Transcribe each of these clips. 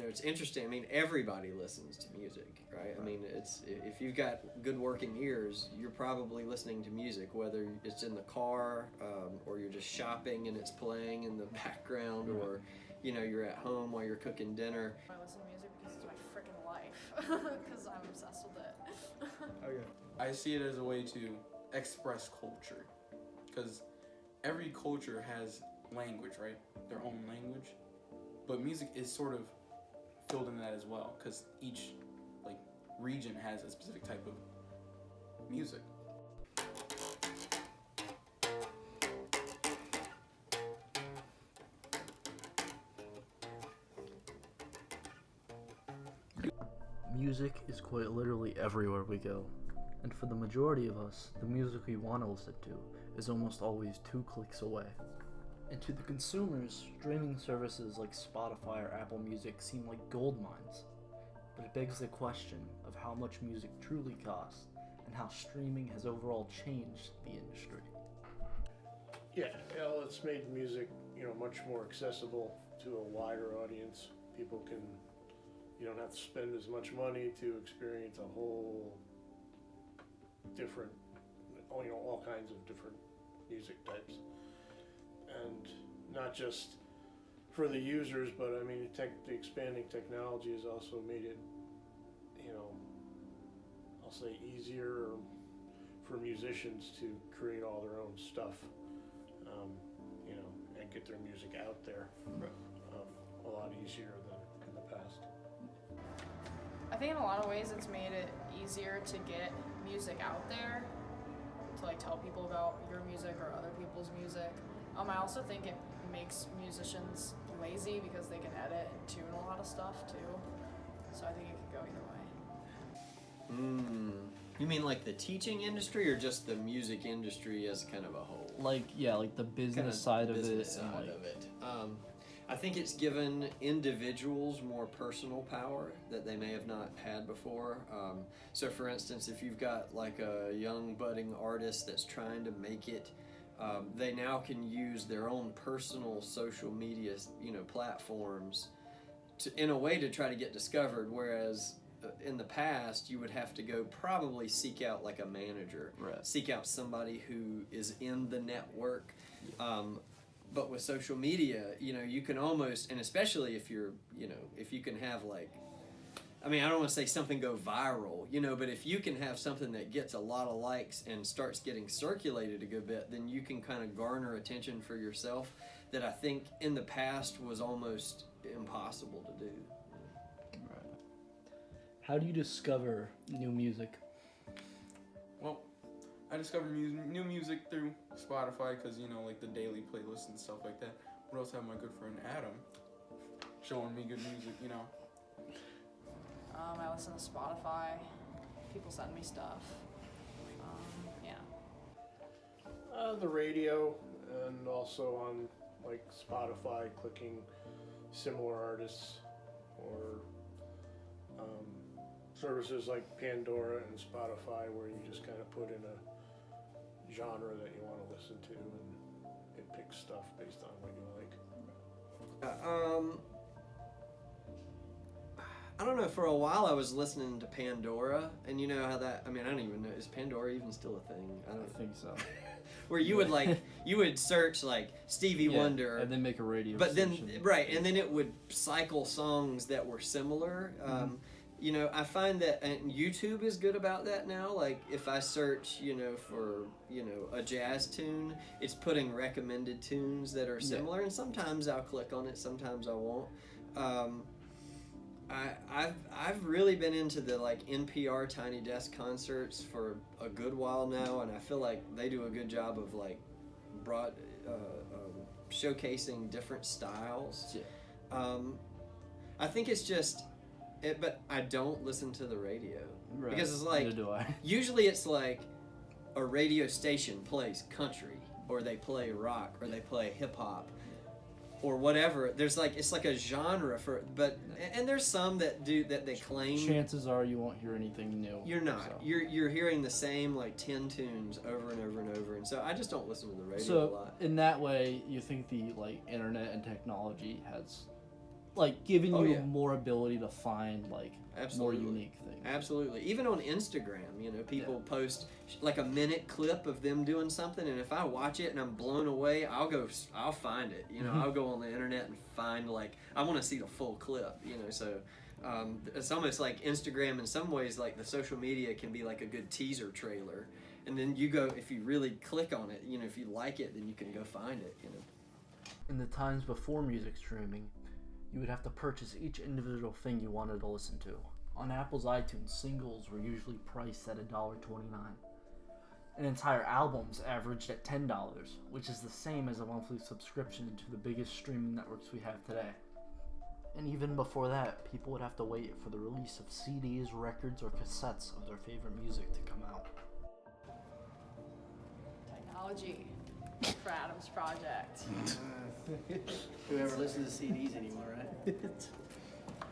it's interesting. I mean, everybody listens to music, right? I mean, it's if you've got good working ears, you're probably listening to music, whether it's in the car or you're just shopping and it's playing in the background, or you're at home while you're cooking dinner. I listen to music because it's my freaking life, because I'm obsessed with it. Okay. I see it as a way to express culture, because every culture has language, right? Their own language. But music is sort of filled in that as well, because each region has a specific type of music. Music is quite literally everywhere we go. And for the majority of us, the music we want to listen to is almost always 2 clicks away. And to the consumers, streaming services like Spotify or Apple Music seem like gold mines. But it begs the question of how much music truly costs and how streaming has overall changed the industry. Yeah, well, it's made music, much more accessible to a wider audience. People can, you don't have to spend as much money to experience a whole different, all kinds of different music types. And not just for the users, but I mean, the expanding technology has also made it, I'll say easier for musicians to create all their own stuff, and get their music out there a lot easier than in the past. I think in a lot of ways it's made it easier to get music out there, to tell people about your music or other people's music. I also think it makes musicians lazy because they can edit and tune a lot of stuff too. So I think it could go either way. You mean like the teaching industry, or just the music industry as kind of a whole? Like the business side of it. I think it's given individuals more personal power that they may have not had before. So for instance, if you've got like a young budding artist that's trying to make it, they now can use their own personal social media, platforms in a way to try to get discovered. Whereas in the past, you would have to go probably seek out like a manager, seek out somebody who is in the network. But with social media, you can almost, and especially if you're, if you can have I don't want to say something go viral, but if you can have something that gets a lot of likes and starts getting circulated a good bit, then you can kind of garner attention for yourself that I think in the past was almost impossible to do. Right. How do you discover new music? Well, I discovered new music through Spotify, because, the daily playlists and stuff like that. But I also have my good friend Adam showing me good music, I listen to Spotify. People send me stuff. The radio, and also on Spotify, clicking similar artists, or services like Pandora and Spotify, where you just kind of put in a genre that you want to listen to, and it picks stuff based on what you like. I don't know, for a while I was listening to Pandora, and you know how that, I don't even know, is Pandora even still a thing? I don't think so. Where you would you would search Stevie Wonder, and then make a radio but station. and then it would cycle songs that were similar. I find that, and YouTube is good about that now. If I search, for, a jazz tune, it's putting recommended tunes that are similar, and sometimes I'll click on it, sometimes I won't. I've really been into the NPR Tiny Desk concerts for a good while now, and I feel like they do a good job of showcasing different styles. Yeah. I think it's just but I don't listen to the radio, because it's Neither do I. usually it's a radio station plays country, or they play rock, or they play hip hop, or whatever. There's it's a genre and there's some that they claim. Chances are you won't hear anything new. You're not. So. You're hearing the same 10 tunes over and over and over, and so I just don't listen to the radio a lot. In that way, you think the internet and technology has like giving Oh, you yeah. more ability to find like Absolutely. more unique things. Absolutely. Even on Instagram, you know, people post like a minute clip of them doing something, and if I watch it and I'm blown away, I'll find it. You know, I'll go on the internet and find like I want to see the full clip. You know, so it's almost like Instagram in some ways, like the social media can be like a good teaser trailer, and then you go if you really click on it, you know, if you like it, then you can go find it. You know. In the times before music streaming, you would have to purchase each individual thing you wanted to listen to. On Apple's iTunes, singles were usually priced at $1.29. And entire albums averaged at $10, which is the same as a monthly subscription to the biggest streaming networks we have today. And even before that, people would have to wait for the release of CDs, records, or cassettes of their favorite music to come out. Technology for Adam's project. Whoever listens to CDs anymore, right?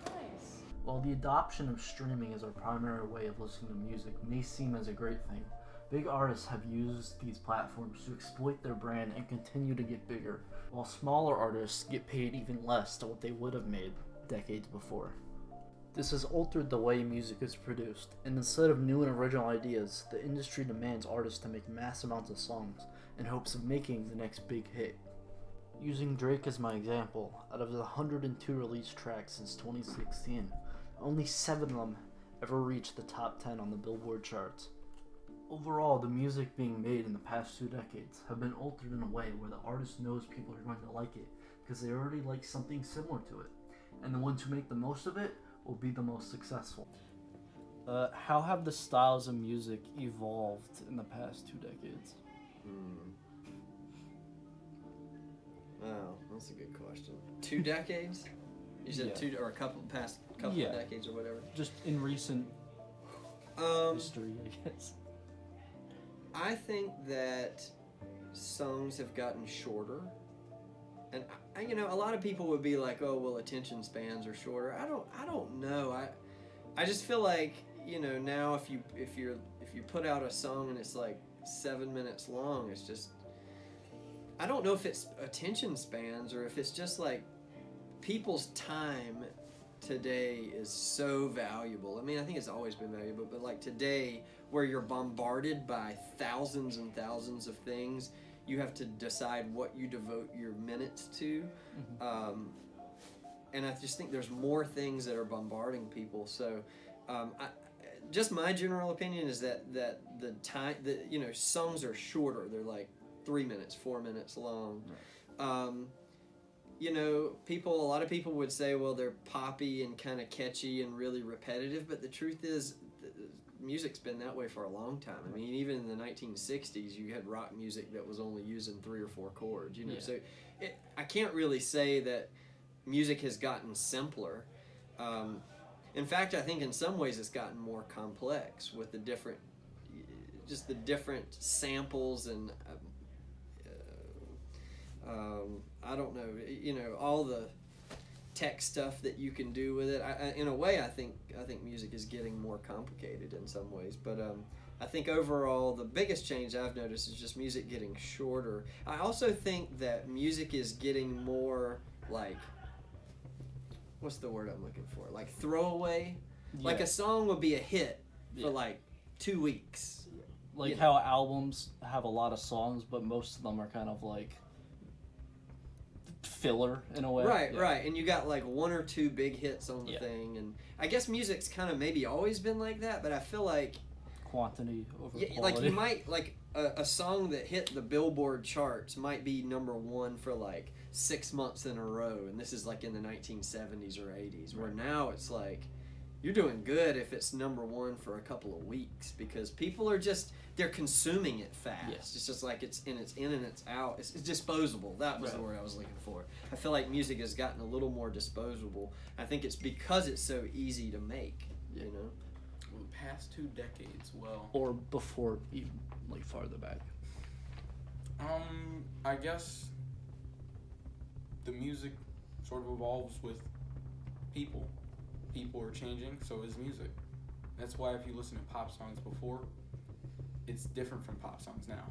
Nice. While the adoption of streaming as our primary way of listening to music may seem as a great thing, big artists have used these platforms to exploit their brand and continue to get bigger, while smaller artists get paid even less than what they would have made decades before. This has altered the way music is produced, and instead of new and original ideas, the industry demands artists to make mass amounts of songs in hopes of making the next big hit. Using Drake as my example, out of the 102 released tracks since 2016, only 7 of them ever reached the top 10 on the Billboard charts. Overall, the music being made in the past 2 decades have been altered in a way where the artist knows people are going to like it because they already like something similar to it, and the ones who make the most of it will be the most successful. How have the styles of music evolved in the past 2 decades? Oh, that's a good question. 2 decades? You said Yeah. 2 or a couple of Yeah. decades or whatever. Just in recent history, I guess. I think that songs have gotten shorter, and you know, a lot of people would be like, "Oh, well, attention spans are shorter." I don't know. I just feel like, you know, now if you put out a song and it's like 7 minutes long, it's just, I don't know if it's attention spans or if it's just like people's time today is so valuable. I mean, I think it's always been valuable, but like today, where you're bombarded by thousands and thousands of things, you have to decide what you devote your minutes to. And I just think there's more things that are bombarding people. So, just my general opinion is that the time that, you know, songs are shorter. They're like 3 minutes, 4 minutes long. You know, a lot of people would say, well, they're poppy and kind of catchy and really repetitive, but the truth is, music's been that way for a long time. I mean, even in the 1960s, you had rock music that was only using 3 or 4 chords, you know. Yeah. So I can't really say that music has gotten simpler. In fact, I think in some ways it's gotten more complex with the different samples and I don't know, you know, all the tech stuff that you can do with it. In a way, I think music is getting more complicated in some ways, but I think overall the biggest change I've noticed is just music getting shorter. I also think that music is getting more like, what's the word I'm looking for? Like throwaway. Like a song would be a hit for like 2 weeks. Like you know. how albums have a lot of songs, but most of them are kind of like filler in a way. Right. And you got like 1 or 2 big hits on the Yeah. thing. And I guess music's kind of maybe always been like that, but I feel like, Quantity over yeah, quality. like you might, like a song that hit the Billboard charts might be #1 for like 6 months in a row. And this is like in the 1970s or 80s, where now it's like, you're doing good if it's #1 for a couple of weeks, because people are just, they're consuming it fast. Yes. It's just like it's in and it's out. It's disposable. That was the word I was looking for. I feel like music has gotten a little more disposable. I think it's because it's so easy to make, you know? Well, the past 2 decades, well, Or before, even like farther back. I guess the music sort of evolves with people. People are changing, so is music. That's why if you listen to pop songs before, it's different from pop songs now.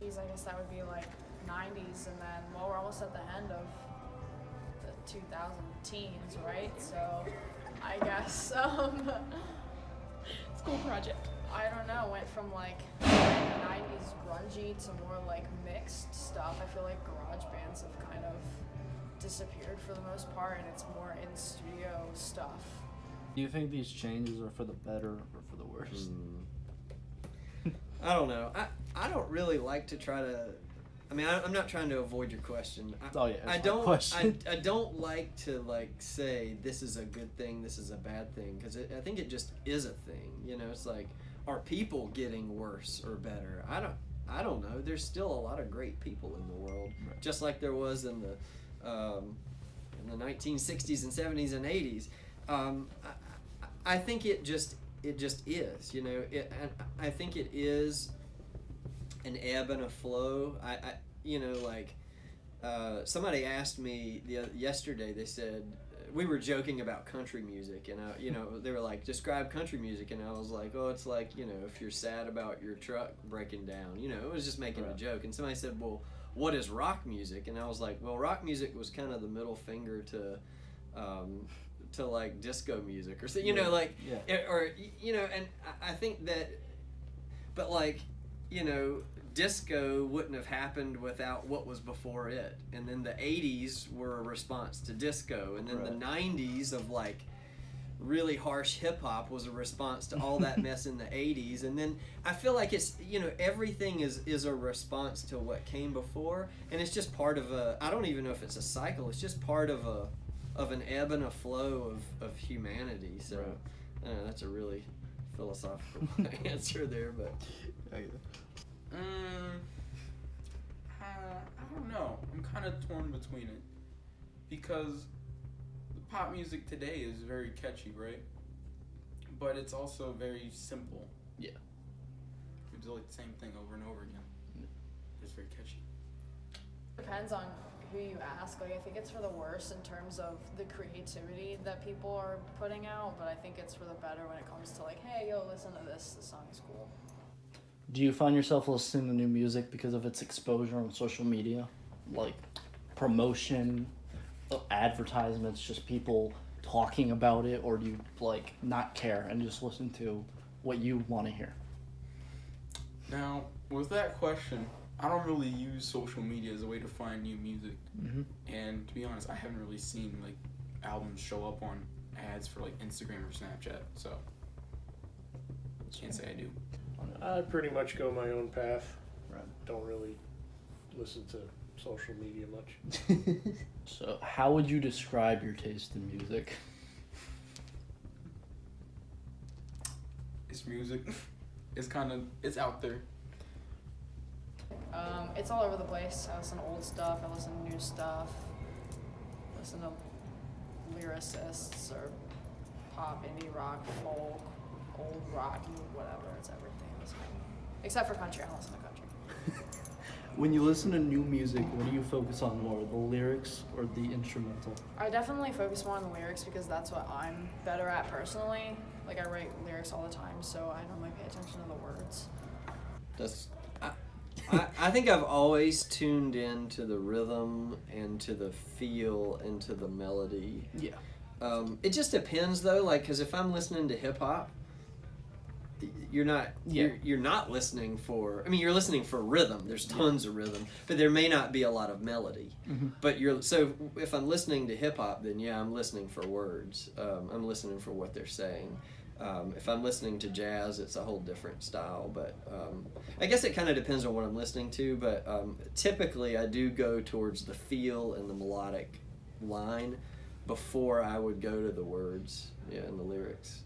I guess that would be like 90s, and then, well, we're almost at the end of the 2000 teens, right? So I guess School project. I don't know, went from like the 90s grungy to more like mixed stuff. I feel like garage bands have kind of disappeared for the most part, and it's more in studio stuff. Do you think these changes are for the better or for the worse? I don't know. I don't really like to try to. I mean, I'm not trying to avoid your question. It's I my don't. question. I don't like to like say this is a good thing, this is a bad thing, because I think it just is a thing. You know, it's like, are people getting worse or better? I don't know. There's still a lot of great people in the world, Right. just like there was in the 1960s and 70s and 80s. I think it just is. You know, and I think it is an ebb and a flow. You know, like somebody asked me yesterday. They said we were joking about country music, and you know, they were like, describe country music, and I was like, oh, it's like, you know, if you're sad about your truck breaking down. You know, it was just making a joke. And somebody said, well, what is rock music? And I was like, well, rock music was kind of the middle finger to like disco music, or so, you know, like, or you know, and I think that, but like, you know, disco wouldn't have happened without what was before it, and then the 80s were a response to disco, and then the 90s of like really harsh hip hop was a response to all that mess in the 80s, and then I feel like it's, you know, everything is a response to what came before, and it's just part of I don't even know if it's a cycle, it's just part of an ebb and a flow of humanity. So I don't know, that's a really philosophical answer there, but I don't know. I'm kind of torn between it, because the pop music today is very catchy, right? But it's also very simple. Yeah. We do like the same thing over and over again. It's very catchy. Depends on who you ask. Like, I think it's for the worse in terms of the creativity that people are putting out, but I think it's for the better when it comes to like, hey, yo, listen to this song is cool. Do you find yourself listening to new music because of its exposure on social media? Like promotion, advertisements, just people talking about it, or do you like not care and just listen to what you want to hear? Now, with that question, I don't really use social media as a way to find new music. Mm-hmm. And to be honest, I haven't really seen like albums show up on ads for like Instagram or Snapchat, so can't say I do. I pretty much go my own path. Right. Don't really listen to social media much. So, how would you describe your taste in music? It's music. It's out there. It's all over the place. I listen to old stuff, I listen to new stuff, listen to lyricists or pop, indie rock, folk, old rock, whatever, it's everything. I listen to. Except for country, I don't listen to country. When you listen to new music, what do you focus on more, the lyrics or the instrumental? I definitely focus more on the lyrics because that's what I'm better at personally. Like, I write lyrics all the time, so I normally pay attention to the words. that's I think I've always tuned into the rhythm and to the feel and to the melody. Yeah. It just depends though, like, because if I'm listening to hip hop, you're not you're not listening for. I mean, you're listening for rhythm. There's tons of rhythm, but there may not be a lot of melody. Mm-hmm. But if I'm listening to hip hop, then yeah, I'm listening for words. I'm listening for what they're saying. If I'm listening to jazz, it's a whole different style. But I guess it kind of depends on what I'm listening to. But typically, I do go towards the feel and the melodic line before I would go to the words, and the lyrics.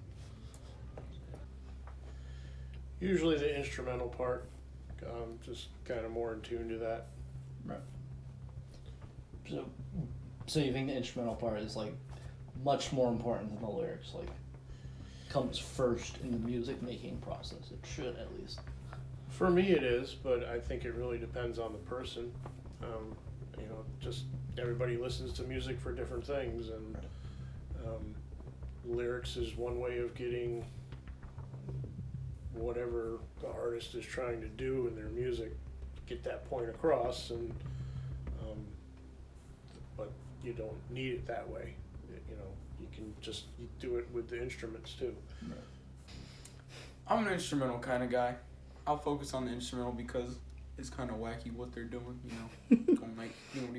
Usually the instrumental part, just kind of more in tune to that. Right. So you think the instrumental part is like much more important than the lyrics? Like, comes first in the music making process. It should, at least. For me it is, but I think it really depends on the person. Just everybody listens to music for different things, and lyrics is one way of getting whatever the artist is trying to do in their music, get that point across, and but you don't need it that way. You know, you can just do it with the instruments too. I'm an instrumental kind of guy. I'll focus on the instrumental because it's kind of wacky what they're doing, you know. Going like, but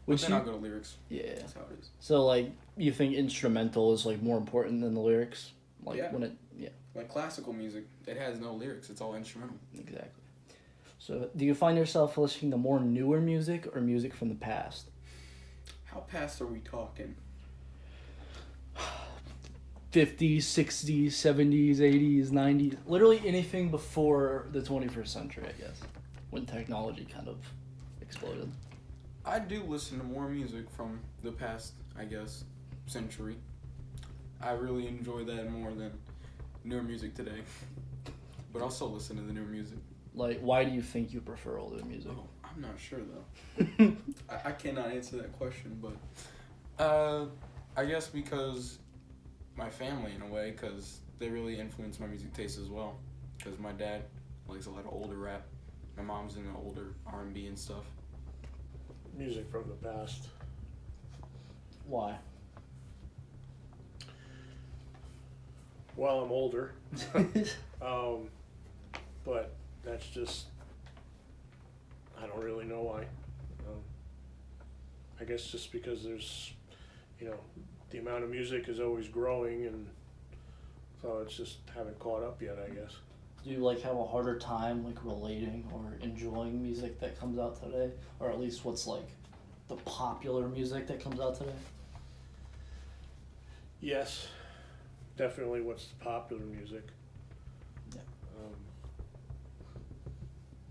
Which then you- I'll go to lyrics. Yeah. That's how it is. So like, you think instrumental is like more important than the lyrics? Like Yeah. when it, yeah, Like classical music, it has no lyrics. It's all instrumental. exactly. So do you find yourself listening to more newer music or music from the past? How past are we talking? 50s, 60s, 70s, 80s, 90s, literally anything before the 21st century, I guess, when technology kind of exploded. I do listen to more music from the past, I guess, century. I really enjoy that more than newer music today. But I'll still listen to the newer music. Like, why do you think you prefer older music? Oh, I'm not sure though. I cannot answer that question, but I guess because my family in a way, because they really influence my music taste as well. Because my dad likes a lot of older rap. My mom's into older R&B and stuff. Music from the past. Why? Well, I'm older, but that's just, I don't really know why. I guess just because there's, you know, the amount of music is always growing, and so it's just haven't caught up yet, I guess. Do you like have a harder time like relating or enjoying music that comes out today, or at least what's like the popular music that comes out today? Yes, definitely what's popular music. Yeah.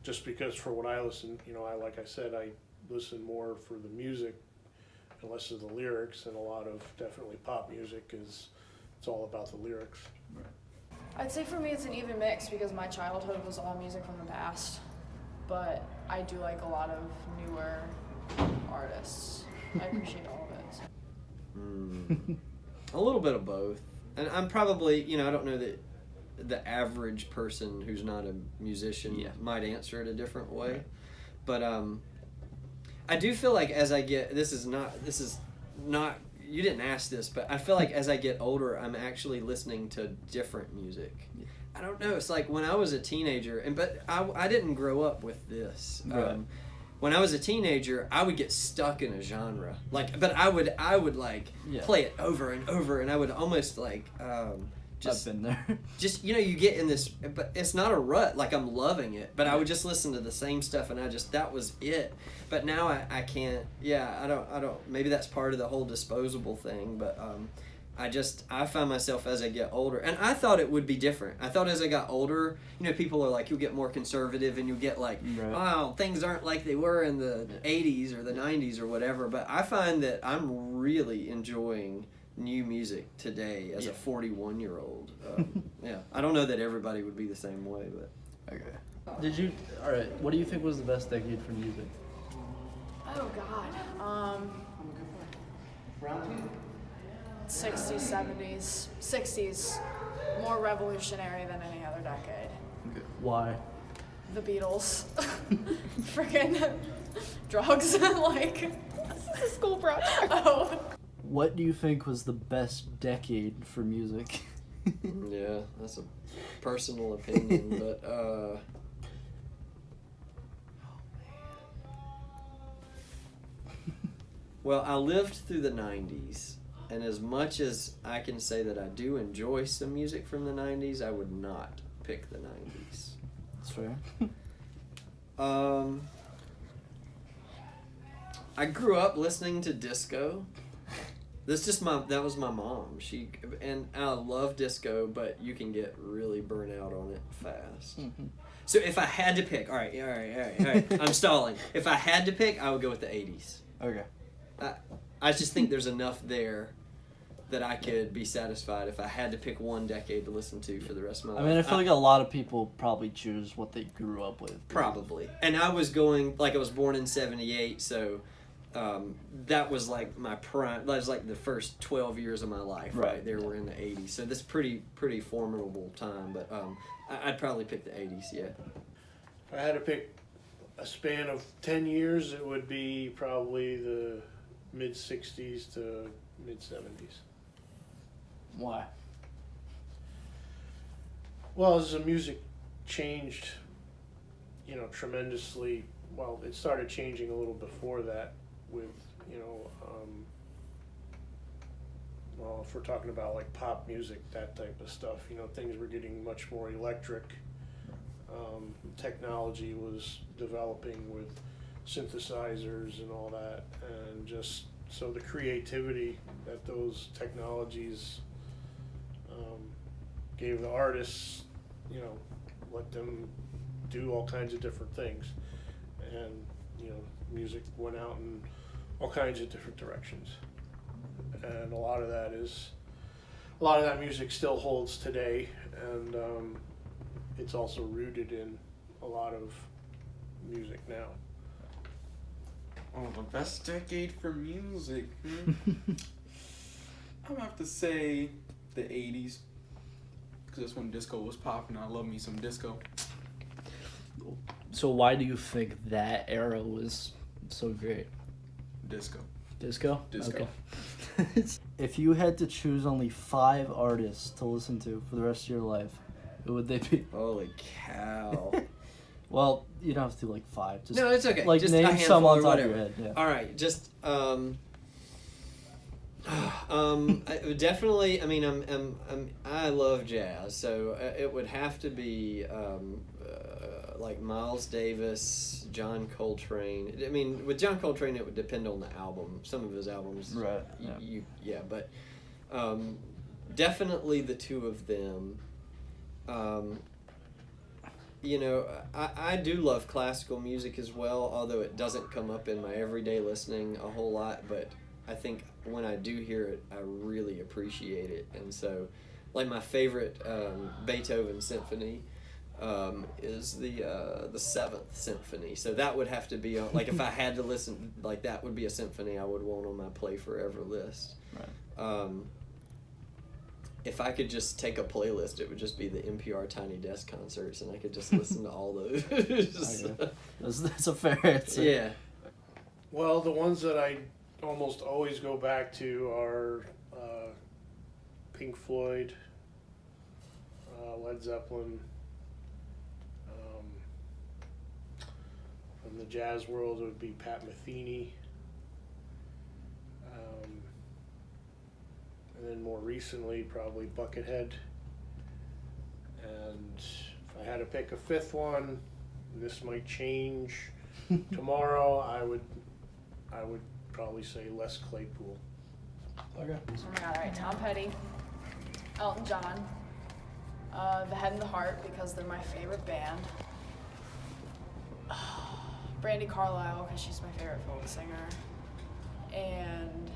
Just because for what I listen, you know, like I said, I listen more for the music and less of the lyrics, and a lot of definitely pop music is, it's all about the lyrics. I'd say for me it's an even mix because my childhood was all music from the past, but I do like a lot of newer artists. I appreciate all of it. A little bit of both. And I'm probably, you know, I don't know that the average person who's not a musician Yeah. might answer it a different way. But I do feel like as I get, this is not, you didn't ask this, but I feel like as I get older, I'm actually listening to different music. I don't know. It's like when I was a teenager, but I didn't grow up with this. Right. When I was a teenager, I would get stuck in a genre. Like, but I would like Yeah. play it over and over, and I would almost like just I've been there. just you know, you get in this, but it's not a rut. Like, I'm loving it, but I would just listen to the same stuff, and that was it. But now I can't. Yeah, I don't. Maybe that's part of the whole disposable thing, but I find myself as I get older, and I thought it would be different. I thought as I got older, you know, people are like, you'll get more conservative, and you'll get like, Right. wow, things aren't like they were in the 80s or the 90s or whatever. But I find that I'm really enjoying new music today as a 41-year-old. Yeah, I don't know that everybody would be the same way, but Okay. Did you? All right. What do you think was the best decade for music? Oh God. 60s, 70s, 60s, more revolutionary than any other decade. Okay. Why? The Beatles, freaking drugs, like this is a school project. Oh. What do you think was the best decade for music? yeah, that's a personal opinion. But well, I lived through the 90s, and as much as I can say that I do enjoy some music from the 90s, I would not pick the 90s. That's fair. I grew up listening to disco. That was my mom. And I love disco, but you can get really burnt out on it fast. So if I had to pick, all right, I'm stalling. If I had to pick, I would go with the 80s. Okay. I just think there's enough there that I could be satisfied if I had to pick one decade to listen to for the rest of my life. I mean, I feel like a lot of people probably choose what they grew up with. Probably. And I was born in 78, so that was like my prime. That was like the first 12 years of my life, right? There were in the 80s. So this pretty formidable time, but I'd probably pick the 80s, yeah. If I had to pick a span of 10 years, it would be probably the mid 60s to mid 70s. Why? Well, as the music changed, tremendously. Well, it started changing a little before that with, well, if we're talking about like pop music, that type of stuff, things were getting much more electric. Technology was developing with synthesizers and all that, and just so the creativity that those technologies gave the artists, let them do all kinds of different things, and music went out in all kinds of different directions, and a lot of that music still holds today, and it's also rooted in a lot of music now. Oh, the best decade for music. I'm gonna have to say the 80s. Because that's when disco was popping. I love me some disco. So why do you think that era was so great? Disco. Disco? Disco. Okay. If you had to choose only 5 artists to listen to for the rest of your life, who would they be? Holy cow. Well, you don't have to do like 5. Just No, it's okay. like Just name a some handful on or top of whatever. your head. Yeah. All right, just definitely. I mean, I love jazz, so it would have to be like Miles Davis, John Coltrane. I mean, with John Coltrane, it would depend on the album. Some of his albums, Right. But definitely the two of them. I do love classical music as well, although it doesn't come up in my everyday listening a whole lot, but I think when I do hear it, I really appreciate it. And so, like, my favorite Beethoven symphony is the 7th Symphony. So that would have to be on, like, if I had to listen, like, that would be a symphony I would want on my play forever list. Right. If I could just take a playlist, it would just be the NPR Tiny Desk concerts, and I could just listen to all those. That's a fair answer. Yeah. Well, the ones that I almost always go back to are Pink Floyd, Led Zeppelin. From the jazz world, it would be Pat Metheny. And then more recently, probably Buckethead. And if I had to pick a 5th one, and this might change tomorrow, I would probably say Les Claypool. Okay. Oh my god, alright, Tom Petty, Elton John, The Head and the Heart, because they're my favorite band. Brandi Carlile, because she's my favorite folk singer. And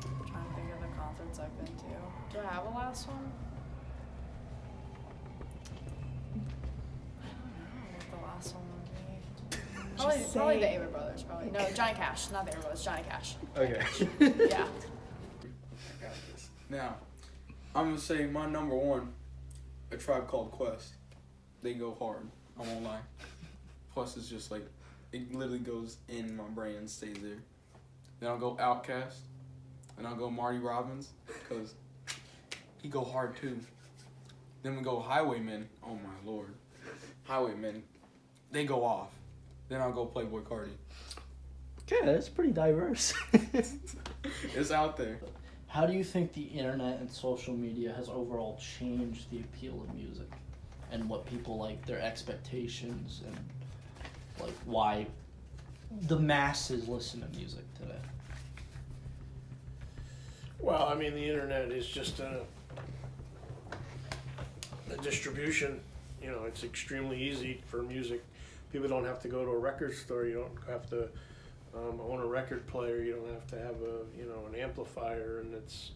I'm trying to think of the concerts I've been to. Do I have a last one? I don't know what the last one would be. Probably the Avett Brothers, probably. No, Johnny Cash, not the Avett Brothers, Johnny Cash. Okay. Yeah. I got this. Now, I'm gonna say my number 1, A Tribe Called Quest. They go hard. I won't lie. Plus, it's just like it literally goes in my brain and stays there. Then I'll go Outkast, and I'll go Marty Robbins because he go hard too. Then we go Highwaymen. Oh my lord, Highwaymen. They go off. Then I'll go Playboi Carti. Okay, that's pretty diverse. It's out there. How do you think the internet and social media has overall changed the appeal of music and what people like, their expectations, and like why the masses listen to music today? Well, I mean, the internet is just a distribution. It's extremely easy for music. People don't have to go to a record store. You don't have to own a record player. You don't have to have an amplifier, and it's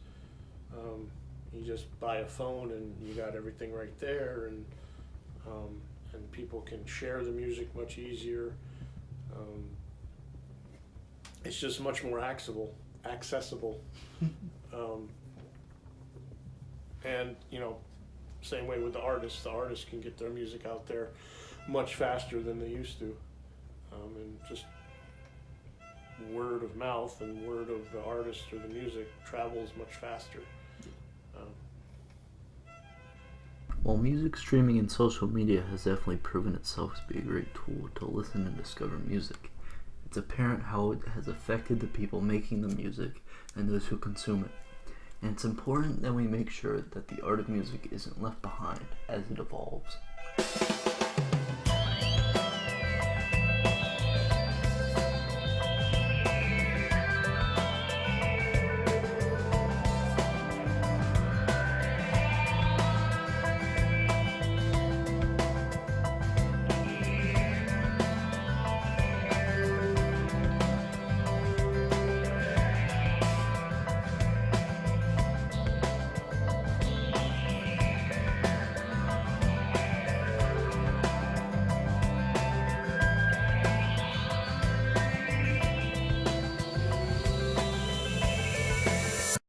you just buy a phone and you got everything right there, and people can share the music much easier. It's just much more accessible. And same way with the artists. The artists can get their music out there much faster than they used to, and just word of mouth and word of the artist or the music travels much faster. While music streaming and social media has definitely proven itself to be a great tool to listen and discover music, it's apparent how it has affected the people making the music and those who consume it. And it's important that we make sure that the art of music isn't left behind as it evolves.